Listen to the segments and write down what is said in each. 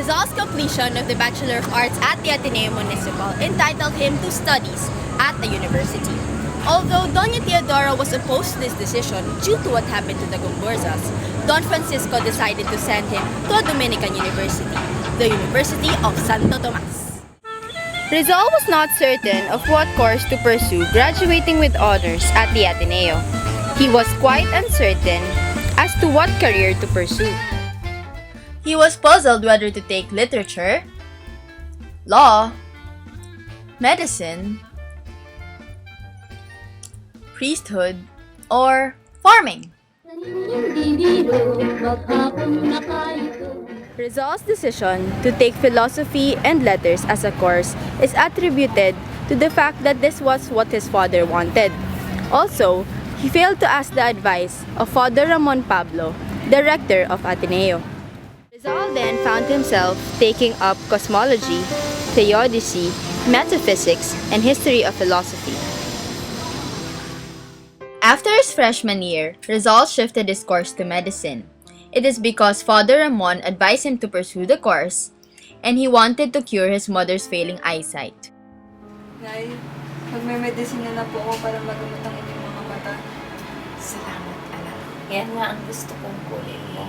Rizal's completion of the Bachelor of Arts at the Ateneo Municipal entitled him to studies at the university. Although Doña Teodora was opposed to this decision due to what happened to the Gomborzas, Don Francisco decided to send him to a Dominican university, the University of Santo Tomas. Rizal was not certain of what course to pursue graduating with honors at the Ateneo. He was quite uncertain as to what career to pursue. He was puzzled whether to take literature, law, medicine, priesthood, or farming. Rizal's decision to take philosophy and letters as a course is attributed to the fact that this was what his father wanted. Also, he failed to ask the advice of Father Ramon Pablo, the rector of Ateneo. Rizal then found himself taking up cosmology, theodicy, metaphysics, and history of philosophy. After his freshman year, Rizal shifted his course to medicine. It is because Father Ramon advised him to pursue the course, and he wanted to cure his mother's failing eyesight. Nay, magme-medicine na po ako para magamot ang inyong mga mata. Salamat, anak. Yan nga ang gusto kong kunin mo.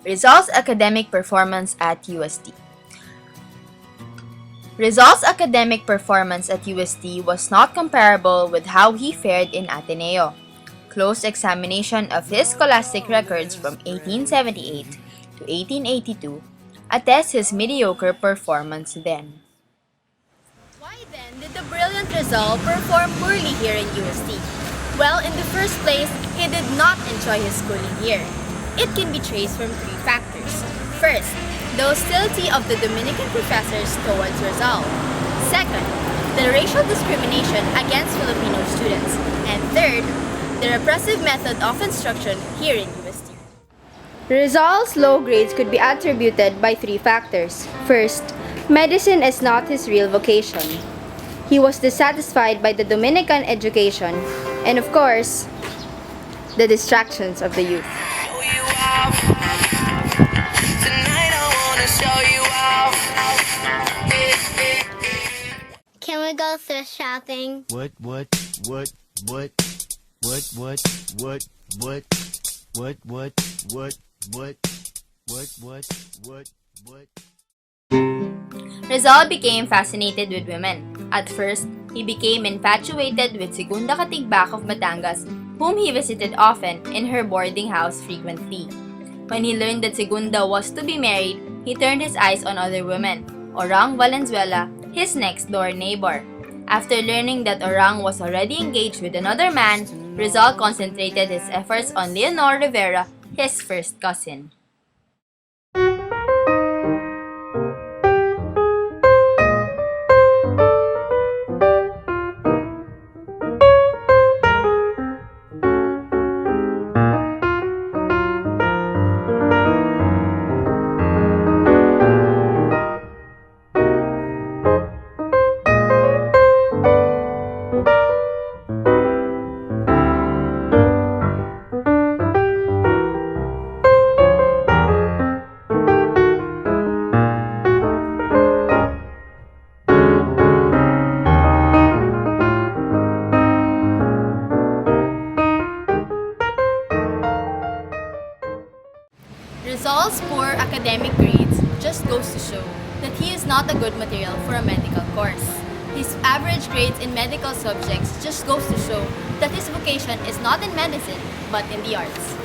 Rizal's academic performance at UST. Rizal's academic performance at UST was not comparable with how he fared in Ateneo. Close examination of his scholastic records from 1878 to 1882 attests his mediocre performance then. Why then did the brilliant Rizal perform poorly here in UST? Well, in the first place, he did not enjoy his schooling here. It can be traced from three factors. First, the hostility of the Dominican professors towards Rizal. Second, the racial discrimination against Filipino students. And third, the repressive method of instruction here in UST. Rizal's low grades could be attributed by three factors. First, medicine is not his real vocation. He was dissatisfied by the Dominican education and, of course, the distractions of the youth. Can we go thrift shopping? What? Rizal became fascinated with women. At first, he became infatuated with Segunda Katigbak of Batangas, whom he visited often in her boarding house frequently. When he learned that Segunda was to be married, he turned his eyes on other women. Orang Valenzuela, his next-door neighbor. After learning that Orang was already engaged with another man, Rizal concentrated his efforts on Leonor Rivera, his first cousin. Rizal's poor academic grades just goes to show that he is not a good material for a medical course. His average grades in medical subjects just goes to show that his vocation is not in medicine, but in the arts.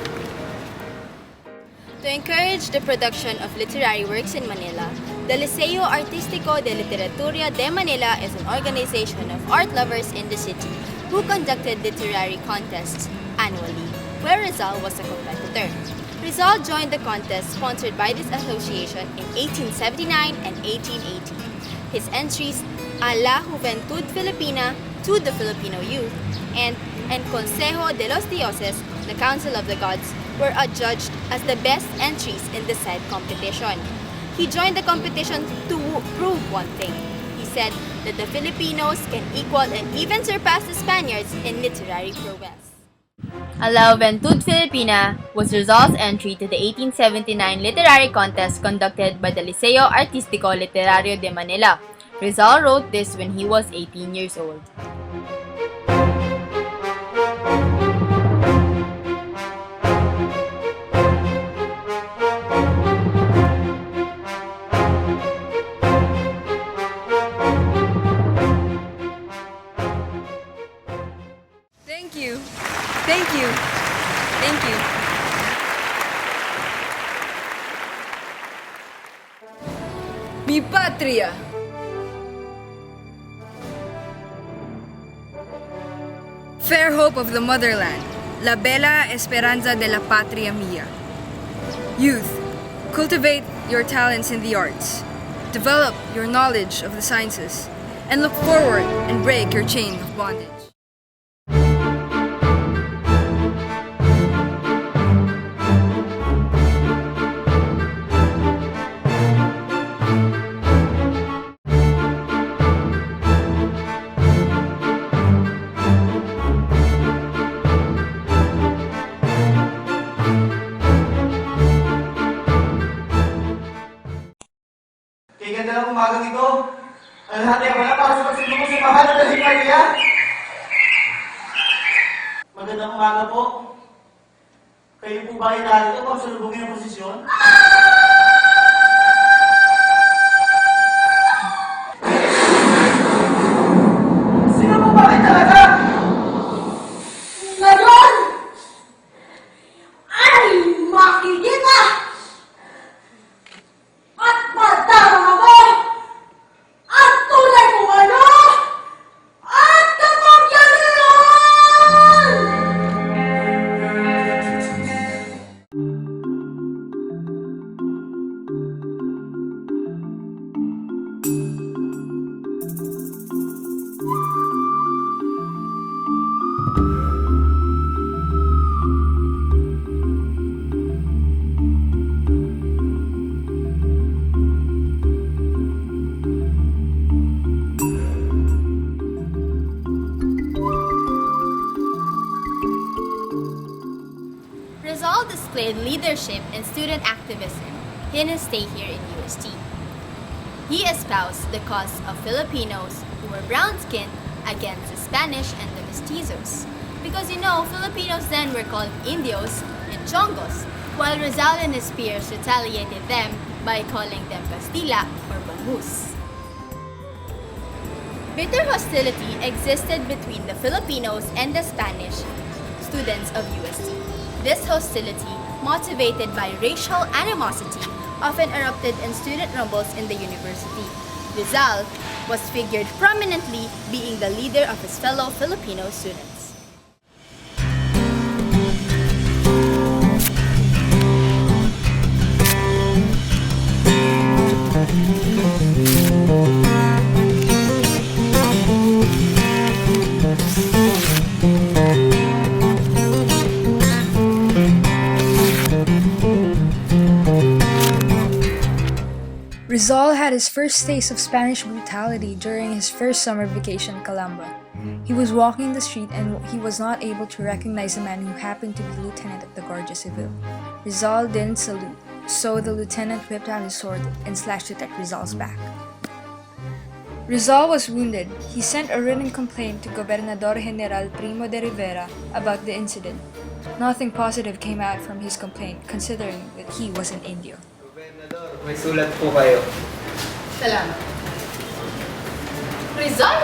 To encourage the production of literary works in Manila, the Liceo Artístico de Literatura de Manila is an organization of art lovers in the city who conducted literary contests annually, where Rizal was a competitor. Rizal joined the contest sponsored by this association in 1879 and 1880. His entries, a La Juventud Filipina, to the Filipino youth, and Consejo de los Dioses, the Council of the Gods, were adjudged as the best entries in the said competition. He joined the competition to prove one thing. He said that the Filipinos can equal and even surpass the Spaniards in literary prowess. A La Juventud Filipina was Rizal's entry to the 1879 literary contest conducted by the Liceo Artístico Literario de Manila. Rizal wrote this when he was 18 years old. Thank you. Thank you. Thank you. Mi patria. Fair hope of the motherland. La bella esperanza de la patria mía. Youth, cultivate your talents in the arts. Develop your knowledge of the sciences. And look forward and break your chain of bondage. Kaya ganda ng umagang ito. Ang lahat ay wala para sa pagsimulo sa mahal na dahil kaya. Magandang umaga po. Kayo po ba ay narito pang salubungin ang posisyon? Sino po ba kayo talaga? Ngayon ay makikita at madarama mo ang tunay kung ano at kapangyarihan! Rizal displayed leadership and student activism in his stay here in UST. He espoused the cause of Filipinos who were brown-skinned against the Spanish and the mestizos. Because Filipinos then were called Indios and Chongos, while Rizal and his peers retaliated them by calling them Castilla or Bangus. Bitter hostility existed between the Filipinos and the Spanish students of UST. This hostility, motivated by racial animosity, often erupted in student rumbles in the university. Rizal was figured prominently being the leader of his fellow Filipino students. Rizal had his first taste of Spanish brutality during his first summer vacation in Calamba. He was walking the street and he was not able to recognize a man who happened to be lieutenant of the Guardia Civil. Rizal didn't salute, so the lieutenant whipped out his sword and slashed it at Rizal's back. Rizal was wounded. He sent a written complaint to Gobernador General Primo de Rivera about the incident. Nothing positive came out from his complaint, considering that he was an Indio. Gobernador, may sulat po kayo. Salamat. Rizal?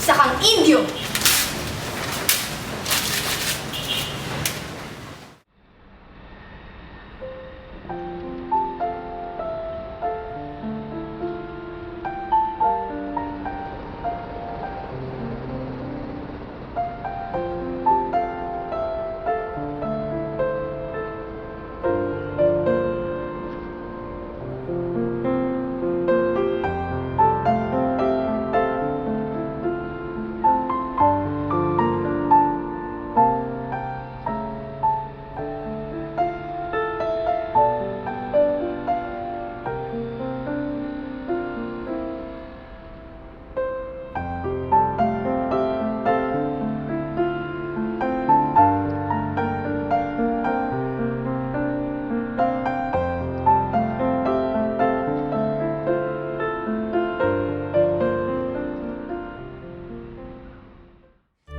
Isa kang Indio!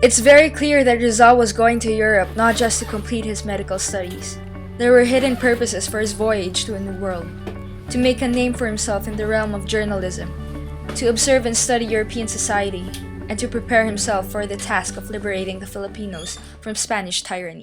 It's very clear that Rizal was going to Europe not just to complete his medical studies. There were hidden purposes for his voyage to a new world: to make a name for himself in the realm of journalism, to observe and study European society, and to prepare himself for the task of liberating the Filipinos from Spanish tyranny.